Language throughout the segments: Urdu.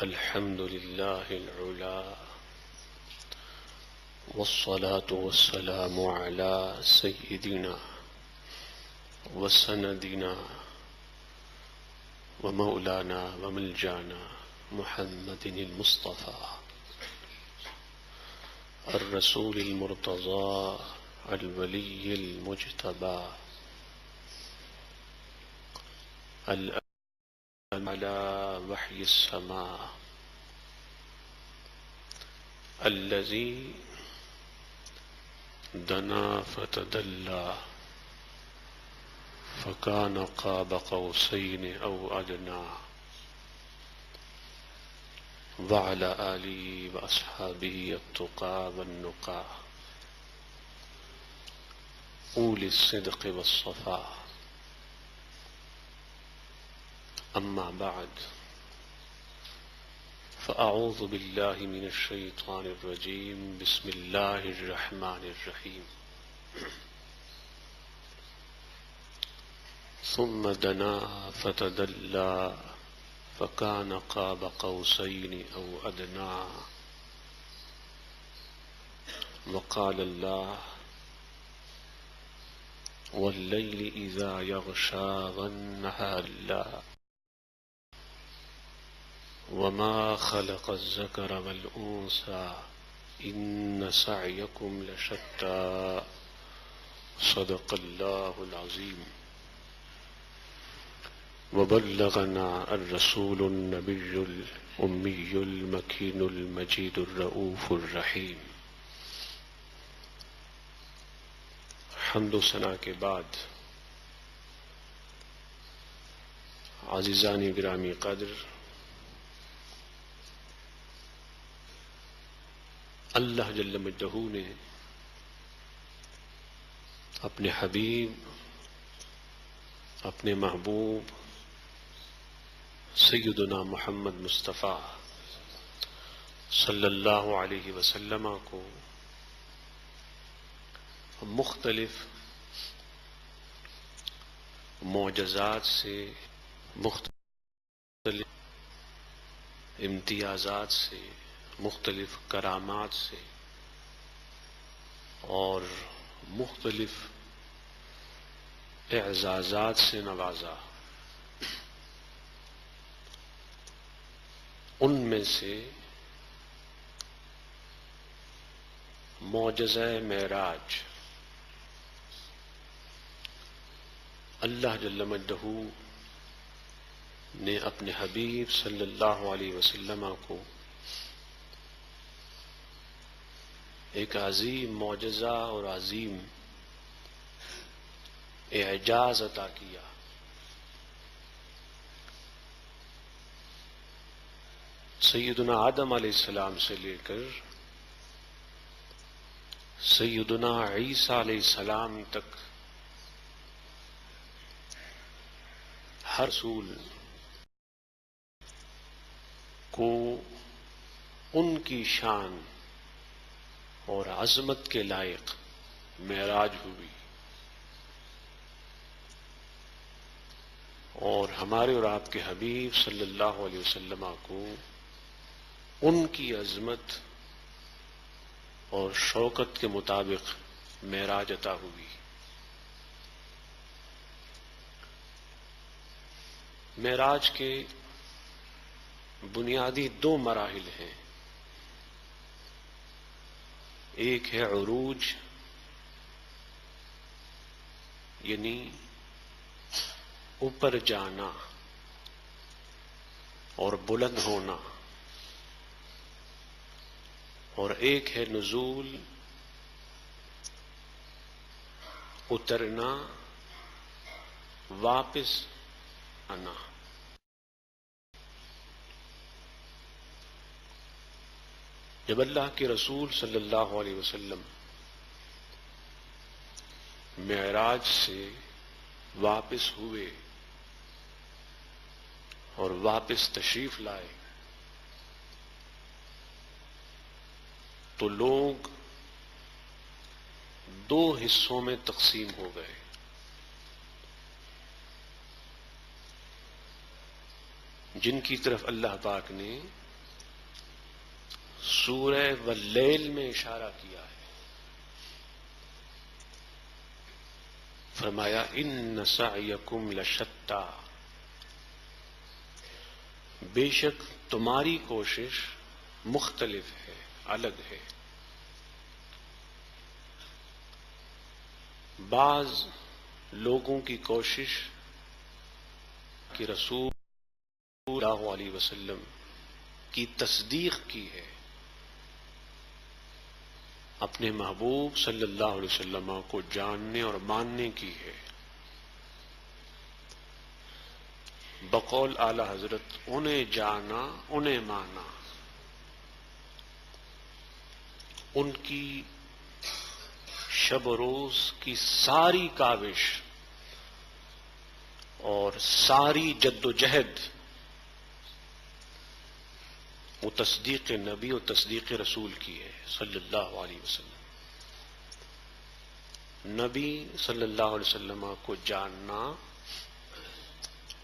الحمد لله العلا والصلاة والسلام على سيدنا وسندنا ومولانا وملجانا محمد المصطفى الرسول المرتضى الولي المجتبى على وحي السماء الذي دنا فتدلى فكان قاب قوسين أو أدنى وعلى آله وأصحابه التقى والنقى أولي الصدق والصفاء. أما بعد فأعوذ بالله من الشيطان الرجيم. بسم الله الرحمن الرحيم. ثم دنا فتدلى فكان قاب قوسين أو أدنى وقال الله والليل إذا يغشى والنهار لا وما خلق الذكر والأنثى إن سعيكم لشتى صدق الله العظيم. وبلغنا الرسول النبي الأمي المكين المجيد الرؤوف الرحيم. حمد و ثنا کے بعد عزیزان گرامی قدر، اللہ جل مجدہ نے اپنے حبیب، اپنے محبوب سیدنا محمد مصطفیٰ صلی اللہ علیہ وسلم کو مختلف معجزات سے، مختلف امتیازات سے، مختلف کرامات سے اور مختلف اعزازات سے نوازا. ان میں سے معجزہ معراج اللہ جل مجدہ نے اپنے حبیب صلی اللہ علیہ وسلم کو ایک عظیم معجزہ اور عظیم اعجاز عطا کیا. سیدنا آدم علیہ السلام سے لے کر سیدنا عیسیٰ علیہ السلام تک ہر رسول کو ان کی شان اور عظمت کے لائق معراج ہوئی، اور ہمارے اور آپ کے حبیب صلی اللہ علیہ وسلم کو ان کی عظمت اور شوکت کے مطابق معراج عطا ہوئی. معراج کے بنیادی دو مراحل ہیں. ایک ہے عروج، یعنی اوپر جانا اور بلند ہونا، اور ایک ہے نزول، اترنا، واپس آنا. جب اللہ کے رسول صلی اللہ علیہ وسلم معراج سے واپس ہوئے اور واپس تشریف لائے تو لوگ دو حصوں میں تقسیم ہو گئے. جن کی طرف اللہ پاک نے سورہ واللیل میں اشارہ کیا ہے. فرمایا ان سعیکم لشتی، بے شک تمہاری کوشش مختلف ہے، الگ ہے. بعض لوگوں کی کوشش کہ رسول اللہ علیہ وسلم کی تصدیق کی ہے، اپنے محبوب صلی اللہ علیہ وسلم کو جاننے اور ماننے کی ہے. بقول اعلی حضرت انہیں جانا، انہیں مانا. ان کی شب و روز کی ساری کاوش اور ساری جد و جہد وہ تصدیق نبی اور تصدیق رسول کی ہے صلی اللہ علیہ وسلم. نبی صلی اللہ علیہ وسلم کو جاننا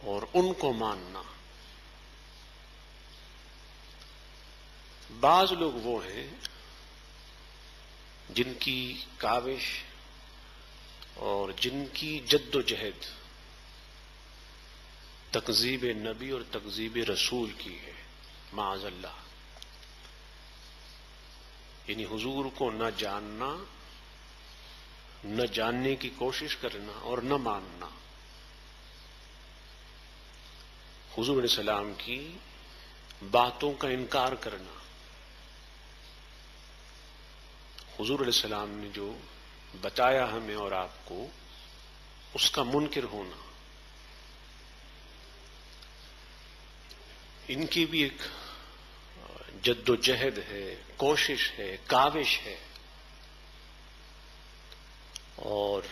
اور ان کو ماننا. بعض لوگ وہ ہیں جن کی کاوش اور جن کی جد و جہد تکذیب نبی اور تکذیب رسول کی ہے، معاذ اللہ. یعنی حضور کو نہ جاننا، نہ جاننے کی کوشش کرنا اور نہ ماننا. حضور علیہ السلام کی باتوں کا انکار کرنا. حضور علیہ السلام نے جو بتایا ہمیں اور آپ کو، اس کا منکر ہونا. ان کی بھی ایک جد و جہد ہے، کوشش ہے، کاوش ہے. اور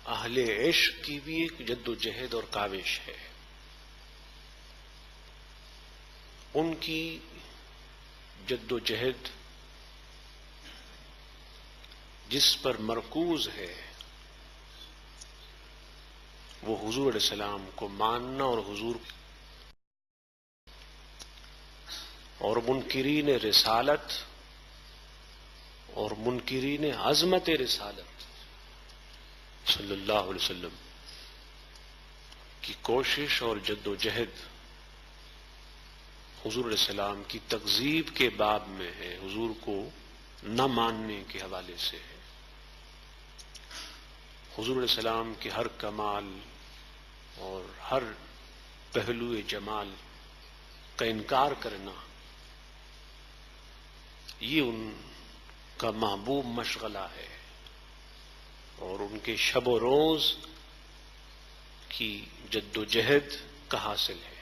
اہل عشق کی بھی ایک جد و جہد اور کاوش ہے. ان کی جد و جہد جس پر مرکوز ہے وہ حضور علیہ السلام کو ماننا اور حضور اور منکرین رسالت اور منکرین عظمت رسالت صلی اللہ علیہ وسلم کی کوشش اور جد و جہد حضور علیہ السلام کی تکذیب کے باب میں ہے، حضور کو نہ ماننے کے حوالے سے ہے. حضور علیہ السلام کے ہر کمال اور ہر پہلو جمال کا انکار کرنا، یہ ان کا محبوب مشغلہ ہے اور ان کے شب و روز کی جد و جہد کا حاصل ہے.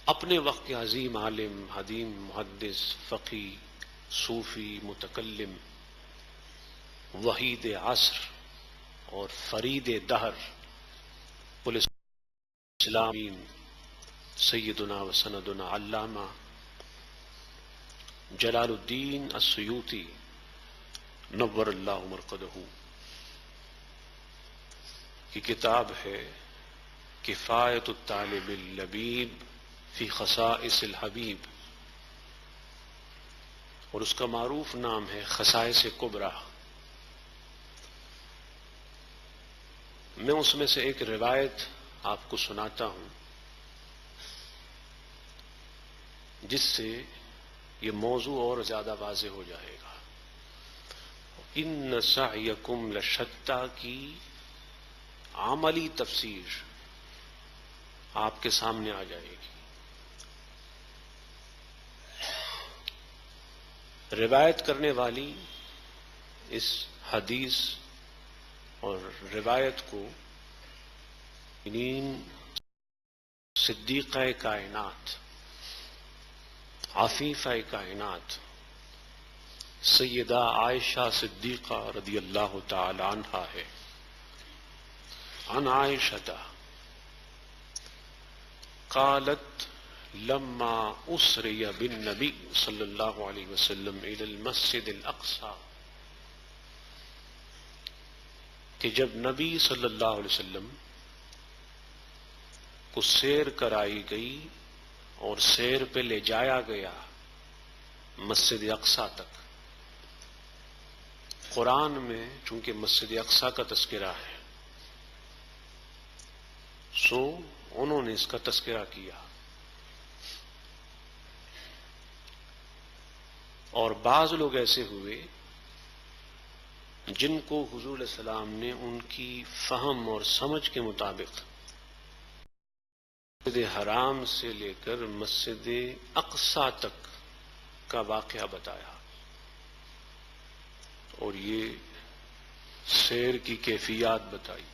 اپنے وقت کے عظیم عالم، حدیم، محدث، فقی، صوفی، متکلم، وحید عصر اور فرید دہر اسلامین سیدنا و سندنا علامہ جلال الدین السیوطی نور اللہ مرقدہ کی کتاب ہے کفایت الطالب اللبیب فی خصائص الحبیب، اور اس کا معروف نام ہے خصائص کبریٰ. میں اس میں سے ایک روایت آپ کو سناتا ہوں جس سے یہ موضوع اور زیادہ واضح ہو جائے گا. ان سعیکم لشتی کی عملی تفسیر آپ کے سامنے آ جائے گی. روایت کرنے والی اس حدیث اور روایت کو صدیقہ کائنات، عفیفہ کائنات سیدہ عائشہ صدیقہ رضی اللہ تعالی عنہا ہے. عن عائشہ قالت لما اسری بالنبی صلی اللہ علیہ وسلم الى المسجد الاقصی، کہ جب نبی صلی اللہ علیہ وسلم کو سیر کرائی گئی اور سیر پہ لے جایا گیا مسجد اقصی تک۔ قرآن میں چونکہ مسجد اقصی کا تذکرہ ہے، سو انہوں نے اس کا تذکرہ کیا، اور بعض لوگ ایسے ہوئے جن کو حضور علیہ السلام نے ان کی فہم اور سمجھ کے مطابق مسجد حرام سے لے کر مسجد اقصی تک کا واقعہ بتایا، اور یہ سیر کی کیفیات بتائی۔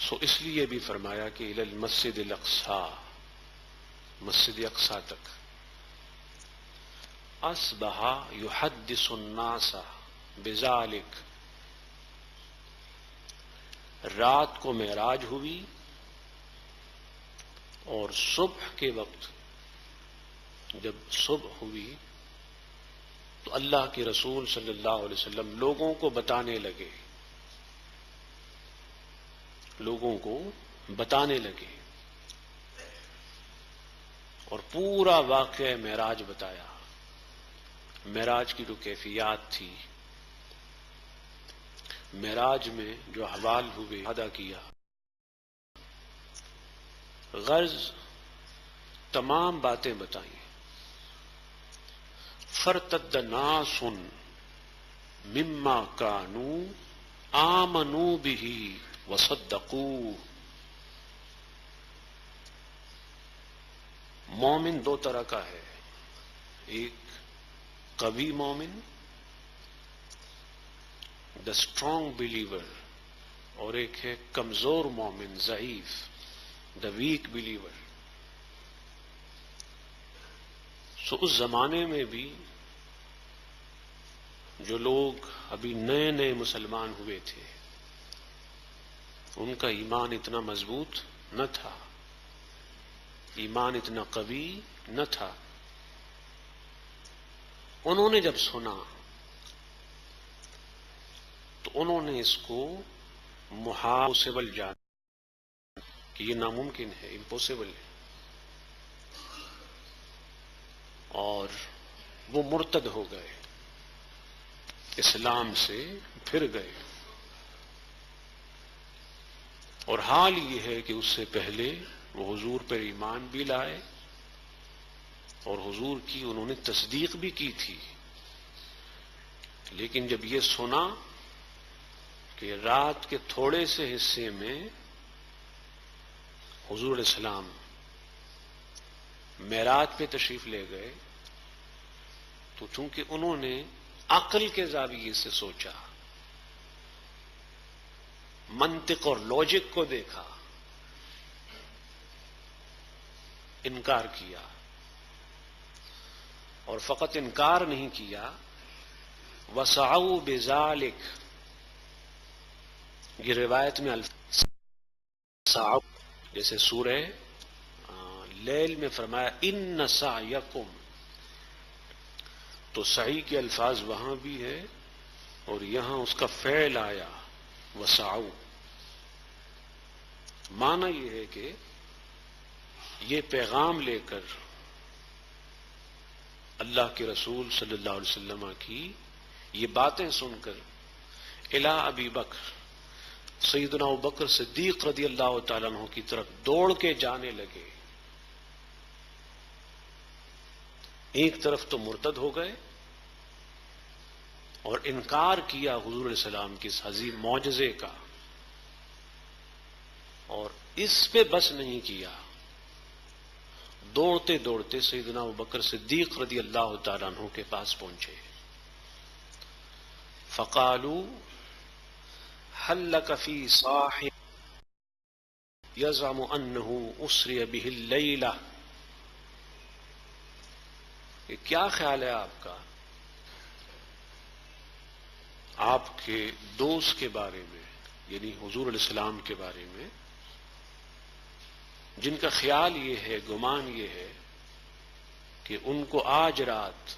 سو اس لیے بھی فرمایا کہ الی المسجد الاقصی، مسجد اقصی تک۔ اصبح یحدث الناس بذلک، رات کو معراج ہوئی اور صبح کے وقت جب صبح ہوئی تو اللہ کے رسول صلی اللہ علیہ وسلم لوگوں کو بتانے لگے، لوگوں کو بتانے لگے، اور پورا واقعہ معراج بتایا، معراج کی جو کیفیات تھی، معراج میں جو احوال ہوئے ادا کیا۔ غرض تمام باتیں بتائیں۔ فرتد ناس مما كانوا آمنوا به وصدقوه۔ مومن دو طرح کا ہے، ایک قوی مومن، دا اسٹرانگ بلیور، اور ایک ہے کمزور مومن، ضعیف، دا ویک بلیور۔ سو اس زمانے میں بھی جو لوگ ابھی نئے نئے مسلمان ہوئے تھے، ان کا ایمان اتنا مضبوط نہ تھا، ایمان اتنا قوی نہ تھا۔ انہوں نے جب سنا تو انہوں نے اس کو محال جانا کہ یہ ناممکن ہے، امپوسیبل ہے، اور وہ مرتد ہو گئے، اسلام سے پھر گئے۔ اور حال یہ ہے کہ اس سے پہلے وہ حضور پر ایمان بھی لائے اور حضور کی انہوں نے تصدیق بھی کی تھی، لیکن جب یہ سنا کہ رات کے تھوڑے سے حصے میں حضور علیہ السلام معراج پہ تشریف لے گئے، تو چونکہ انہوں نے عقل کے زاویے سے سوچا، منطق اور لاجک کو دیکھا، انکار کیا، اور فقط انکار نہیں کیا، وسعوا بذلک، یہ روایت میں سعوا جیسے سورہ لیل میں فرمایا ان سعیکم، تو سعی کے الفاظ وہاں بھی ہے اور یہاں اس کا فعل آیا وسعوا۔ معنی یہ ہے کہ یہ پیغام لے کر اللہ کے رسول صلی اللہ علیہ وسلم کی یہ باتیں سن کر الی ابی بکر، سیدنا ابوبکر صدیق رضی اللہ تعالیٰ عنہ کی طرف دوڑ کے جانے لگے۔ ایک طرف تو مرتد ہو گئے اور انکار کیا حضور علیہ السلام کے اس عظیم معجزے کا، اور اس پہ بس نہیں کیا، دوڑتے دوڑتے سیدنا ابوبکر صدیق رضی اللہ تعالیٰ عنہ کے پاس پہنچے۔ فقالوا هل لك في صاحب يزعم انه اسري به الليلة، کہ کیا خیال ہے آپ کا آپ کے دوست کے بارے میں، یعنی حضور علیہ السلام کے بارے میں، جن کا خیال یہ ہے، گمان یہ ہے کہ ان کو آج رات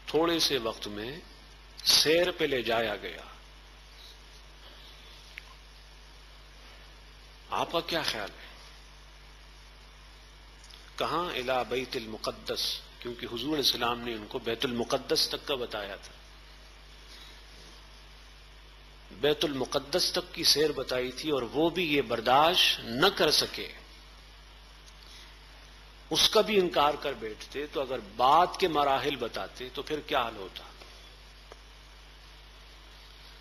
تھوڑے سے وقت میں سیر پہ لے جایا گیا، آپ کا کیا خیال ہے؟ کہاں؟ الی بیت المقدس، کیونکہ حضور علیہ السلام نے ان کو بیت المقدس تک کا بتایا تھا، بیت المقدس تک کی سیر بتائی تھی، اور وہ بھی یہ برداشت نہ کر سکے، اس کا بھی انکار کر بیٹھتے، تو اگر بات کے مراحل بتاتے تو پھر کیا حال ہوتا؟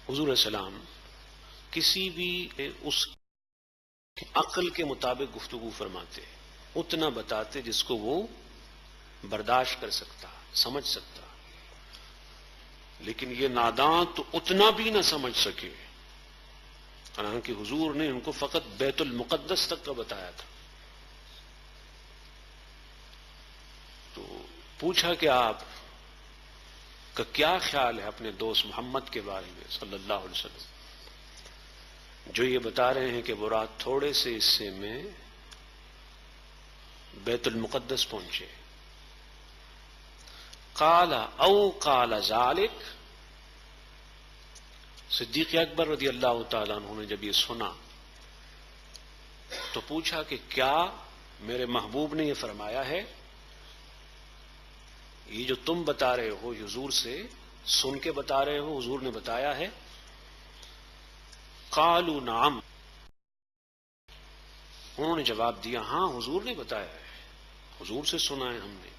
حضور علیہ السلام کسی بھی اس عقل کے مطابق گفتگو فرماتے، اتنا بتاتے جس کو وہ برداشت کر سکتا، سمجھ سکتا، لیکن یہ ناداں تو اتنا بھی نہ سمجھ سکے، حالانکہ حضور نے ان کو فقط بیت المقدس تک کا بتایا تھا۔ تو پوچھا کہ آپ کا کیا خیال ہے اپنے دوست محمد کے بارے میں صلی اللہ علیہ وسلم، جو یہ بتا رہے ہیں کہ وہ رات تھوڑے سے حصے میں بیت المقدس پہنچے؟ قال او قال ذالک، صدیق اکبر رضی اللہ تعالیٰ عنہ نے جب یہ سنا تو پوچھا کہ کیا میرے محبوب نے یہ فرمایا ہے؟ یہ جو تم بتا رہے ہو حضور سے سن کے بتا رہے ہو، حضور نے بتایا ہے؟ قالوا نعم، انہوں نے جواب دیا ہاں حضور نے بتایا ہے، حضور سے سنا ہے ہم نے۔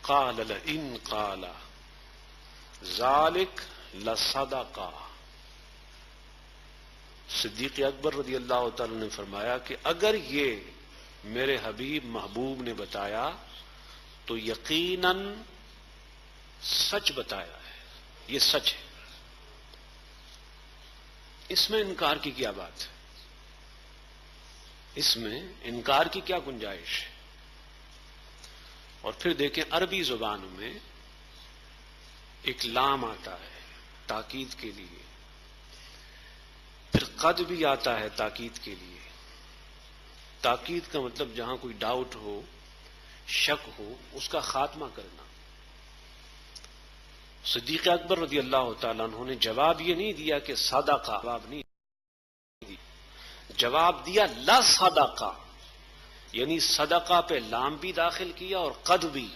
قال لئن قال ذالک لصدقا، صدیق اکبر رضی اللہ تعالی نے فرمایا کہ اگر یہ میرے حبیب محبوب نے بتایا تو یقیناً سچ بتایا ہے، یہ سچ ہے، اس میں انکار کی کیا بات ہے؟ اس میں انکار کی کیا گنجائش ہے؟ اور پھر دیکھیں عربی زبان میں ایک لام آتا ہے تاکید کے لیے، پھر قد بھی آتا ہے تاکید کے لیے۔ تاکید کا مطلب جہاں کوئی ڈاؤٹ ہو، شک ہو، اس کا خاتمہ کرنا۔ صدیق اکبر رضی اللہ تعالیٰ عنہ نے جواب یہ نہیں دیا کہ صدقہ، جواب نہیں دیا، جواب دیا لا صدقہ، یعنی صدقہ پہ لام بھی داخل کیا اور قد بھی۔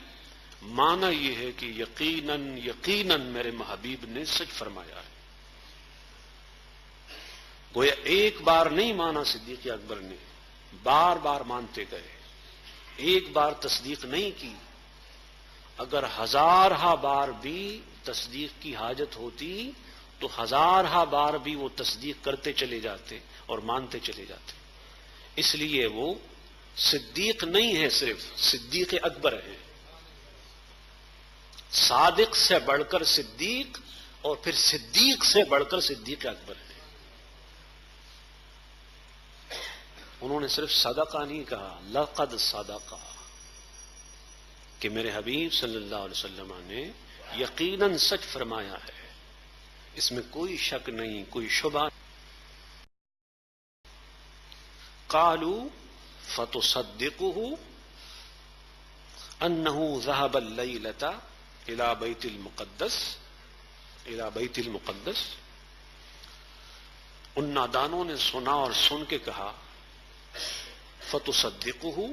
معنی یہ ہے کہ یقیناً یقیناً میرے محبیب نے سچ فرمایا ہے۔ گویا ایک بار نہیں مانا صدیق اکبر نے، بار بار مانتے گئے، ایک بار تصدیق نہیں کی۔ اگر ہزارہا بار بھی تصدیق کی حاجت ہوتی تو ہزارہا بار بھی وہ تصدیق کرتے چلے جاتے اور مانتے چلے جاتے۔ اس لیے وہ صدیق نہیں ہے، صرف صدیق اکبر ہے، صادق سے بڑھ کر صدیق، اور پھر صدیق سے بڑھ کر صدیق اکبر ہے۔ انہوں نے صرف صدقہ نہیں کہا، لقد صدقہ، کہ میرے حبیب صلی اللہ علیہ وسلم نے یقیناً سچ فرمایا ہے، اس میں کوئی شک نہیں، کوئی شبہ۔ قالوا فتصدقه انه ذهب الليلة الى بیت المقدس، الى بیت المقدس۔ ان نادانوں نے سنا اور سن کے کہا فتصدقه،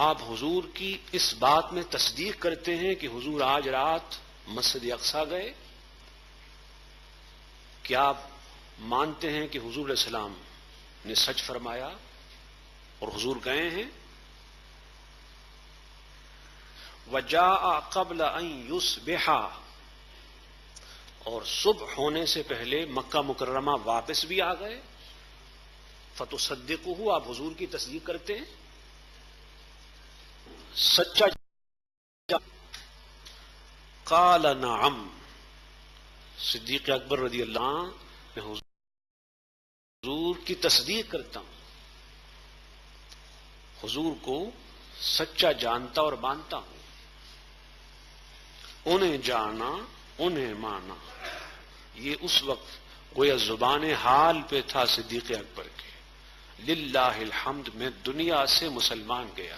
آپ حضور کی اس بات میں تصدیق کرتے ہیں کہ حضور آج رات مسجد اقصی گئے؟ کیا آپ مانتے ہیں کہ حضور علیہ السلام نے سچ فرمایا اور حضور گئے ہیں؟ وجاء قبل ان یصبح، اور صبح ہونے سے پہلے مکہ مکرمہ واپس بھی آ گئے۔ فتصدقه، آپ حضور کی تصدیق کرتے ہیں؟ سچا؟ قال نعم، صدیق اکبر رضی اللہ عنہ، میں حضور کی تصدیق کرتا ہوں، حضور کو سچا جانتا اور مانتا ہوں۔ انہیں جانا، انہیں مانا، یہ اس وقت گویا زبان حال پہ تھا صدیق اکبر کے، للہ الحمد میں دنیا سے مسلمان گیا۔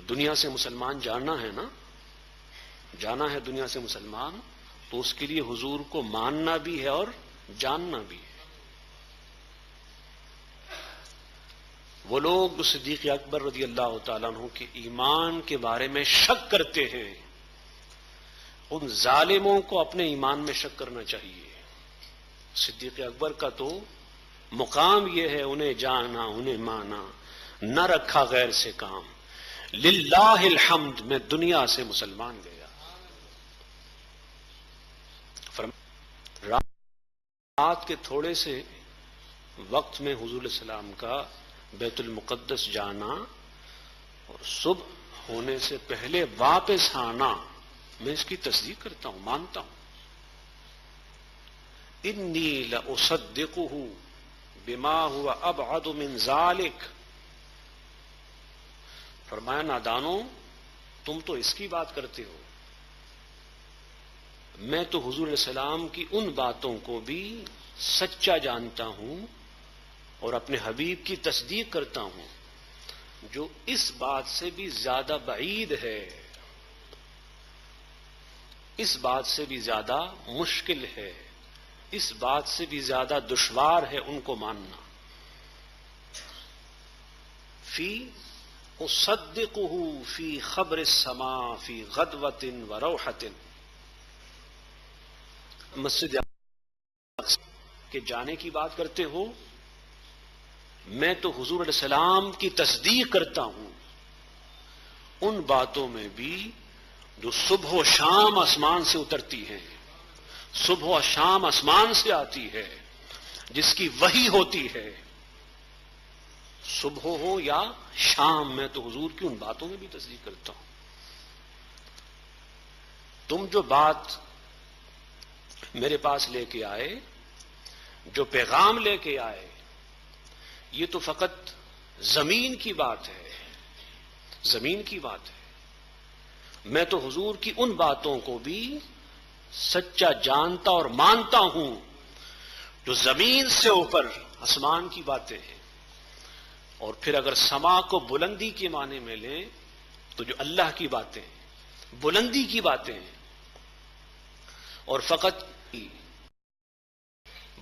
دنیا سے مسلمان جانا ہے نا، جانا ہے دنیا سے مسلمان، تو اس کے لیے حضور کو ماننا بھی ہے اور جاننا بھی ہے۔ وہ لوگ جو صدیق اکبر رضی اللہ تعالیٰ عنہ کے ایمان کے بارے میں شک کرتے ہیں، ان ظالموں کو اپنے ایمان میں شک کرنا چاہیے۔ صدیق اکبر کا تو مقام یہ ہے، انہیں جانا انہیں مانا، نہ رکھا غیر سے کام، للہ الحمد میں دنیا سے مسلمان گیا۔ رات کے تھوڑے سے وقت میں حضور علیہ السلام کا بیت المقدس جانا اور صبح ہونے سے پہلے واپس آنا، میں اس کی تصدیق کرتا ہوں، مانتا ہوں۔ انی لاصدقہ بما هو ابعد من ذلک، فرمایا نادانو تم تو اس کی بات کرتے ہو، میں تو حضور علیہ السلام کی ان باتوں کو بھی سچا جانتا ہوں اور اپنے حبیب کی تصدیق کرتا ہوں جو اس بات سے بھی زیادہ بعید ہے، اس بات سے بھی زیادہ مشکل ہے، اس بات سے بھی زیادہ دشوار ہے ان کو ماننا۔ فی اصدقہ فی خبر السماء فی غدوۃ و روحۃ، مسجد کے جانے کی بات کرتے ہو، میں تو حضور علیہ السلام کی تصدیق کرتا ہوں ان باتوں میں بھی جو صبح و شام آسمان سے اترتی ہیں، صبح و شام آسمان سے آتی ہے، جس کی وحی ہوتی ہے، صبح ہو یا شام، میں تو حضور کی ان باتوں میں بھی تصدیق کرتا ہوں۔ تم جو بات میرے پاس لے کے آئے، جو پیغام لے کے آئے، یہ تو فقط زمین کی بات ہے، زمین کی بات ہے۔ میں تو حضور کی ان باتوں کو بھی سچا جانتا اور مانتا ہوں جو زمین سے اوپر آسمان کی باتیں ہیں۔ اور پھر اگر سما کو بلندی کے معنی میں لیں تو جو اللہ کی باتیں ہیں، بلندی کی باتیں ہیں، اور فقط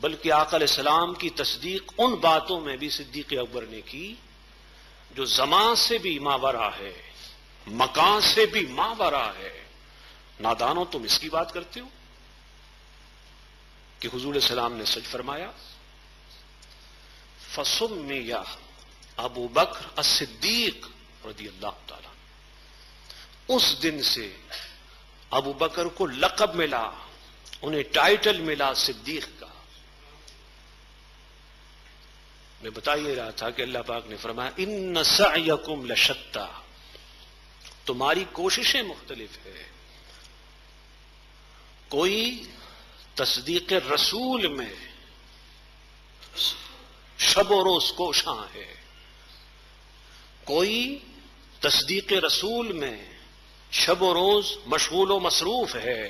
بلکہ آقا علیہ السلام کی تصدیق ان باتوں میں بھی صدیق اکبر نے کی جو زمان سے بھی ماورا ہے، مکان سے بھی ماورا ہے۔ نادانو تم اس کی بات کرتے ہو کہ حضور علیہ السلام نے سچ فرمایا۔ فسمی ابو بکر الصدیق رضی اللہ تعالی، اس دن سے ابو بکر کو لقب ملا، انہیں ٹائٹل ملا صدیق کا۔ میں بتا یہ رہا تھا کہ اللہ پاک نے فرمایا ان سعیکم لشتی، تمہاری کوششیں مختلف ہے، کوئی تصدیق رسول میں شب و روز کوشاں ہے، کوئی تصدیق رسول میں شب و روز مشغول و مصروف ہے،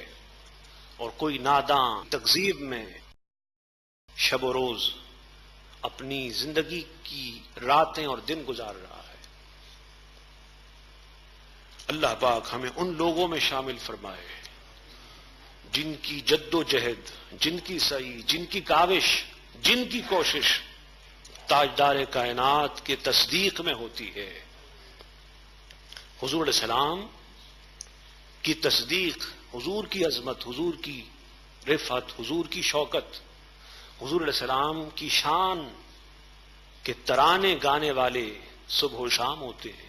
اور کوئی ناداں تکذیب میں شب و روز اپنی زندگی کی راتیں اور دن گزار رہا ہے۔ اللہ پاک ہمیں ان لوگوں میں شامل فرمائے جن کی جد و جہد، جن کی سعی، جن کی کاوش، جن کی کوشش تاجدار کائنات کے تصدیق میں ہوتی ہے۔ حضور علیہ السلام کی تصدیق، حضور کی عظمت، حضور کی رفعت، حضور کی شوکت، حضور علیہ السلام کی شان کے ترانے گانے والے صبح و شام ہوتے ہیں۔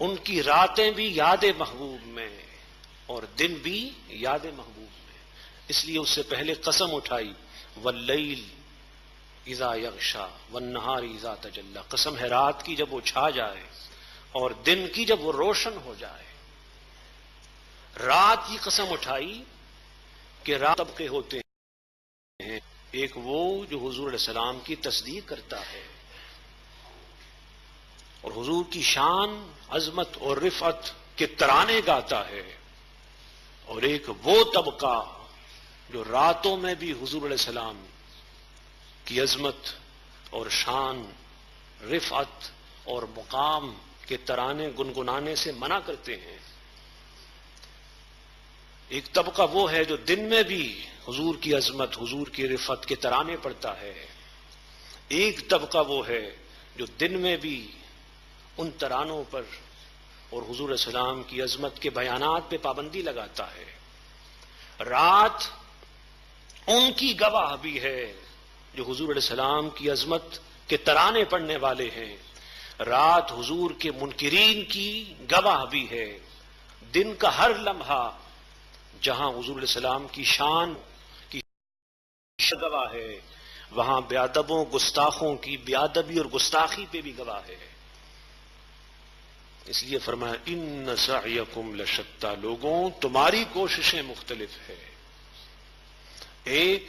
ان کی راتیں بھی یاد محبوب میں اور دن بھی یاد محبوب میں، اس لیے اس سے پہلے قسم اٹھائی واللیل اذا یغشا والنہار اذا تجلی، قسم ہے رات کی جب وہ چھا جائے اور دن کی جب وہ روشن ہو جائے۔ رات کی قسم اٹھائی کہ رات طبقے ہوتے ہیں، ایک وہ جو حضور علیہ السلام کی تصدیق کرتا ہے اور حضور کی شان، عظمت اور رفعت کے ترانے گاتا ہے، اور ایک وہ طبقہ جو راتوں میں بھی حضور علیہ السلام کی عظمت اور شان، رفعت اور مقام کے ترانے گنگنانے سے منع کرتے ہیں۔ ایک طبقہ وہ ہے جو دن میں بھی حضور کی عظمت، حضور کی رفعت کے ترانے پڑتا ہے۔ ایک طبقہ وہ ہے جو دن میں بھی ان ترانوں پر اور حضور علیہ السلام کی عظمت کے بیانات پہ پابندی لگاتا ہے، رات ان کی گواہ بھی ہے جو حضور علیہ السلام کی عظمت کے ترانے پڑھنے والے ہیں، رات حضور کے منکرین کی گواہ بھی ہے، دن کا ہر لمحہ جہاں حضور علیہ السلام کی شان کی گواہ ہے، وہاں بے ادبوں گستاخوں کی بے ادبی اور گستاخی پہ بھی گواہ ہے۔ اس لیے فرمایا ان سعیکم لشتی، لوگوں تمہاری کوششیں مختلف ہے۔ ایک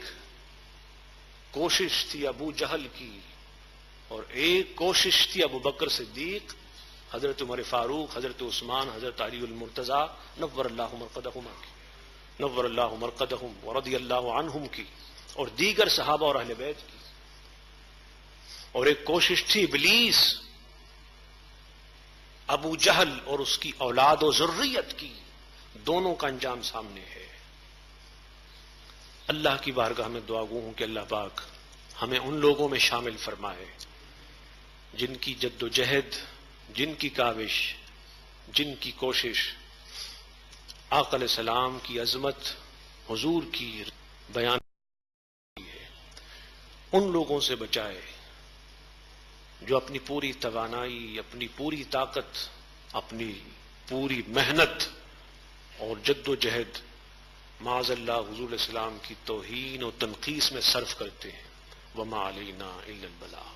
کوشش تھی ابو جہل کی اور ایک کوشش تھی ابو بکر صدیق، حضرت عمر فاروق، حضرت عثمان، حضرت علی المرتضیٰ نور اللہ مرقدہما کی، نور اللہ مرقدہم ورضی اللہ عنہم کی، اور دیگر صحابہ اور اہل بیت کی، اور ایک کوشش تھی ابلیس، ابو جہل اور اس کی اولاد و ذریت کی۔ دونوں کا انجام سامنے ہے۔ اللہ کی بارگاہ میں دعا گو ہوں کہ اللہ پاک ہمیں ان لوگوں میں شامل فرمائے جن کی جد و جہد، جن کی کاوش، جن کی کوشش آقا علیہ السلام کی عظمت، حضور کی بیان ہے، ان لوگوں سے بچائے جو اپنی پوری توانائی، اپنی پوری طاقت، اپنی پوری محنت اور جد و جہد معاذ اللہ حضور علیہ السلام کی توہین و تنقیص میں صرف کرتے ہیں۔ وما علینا الا البلاغ۔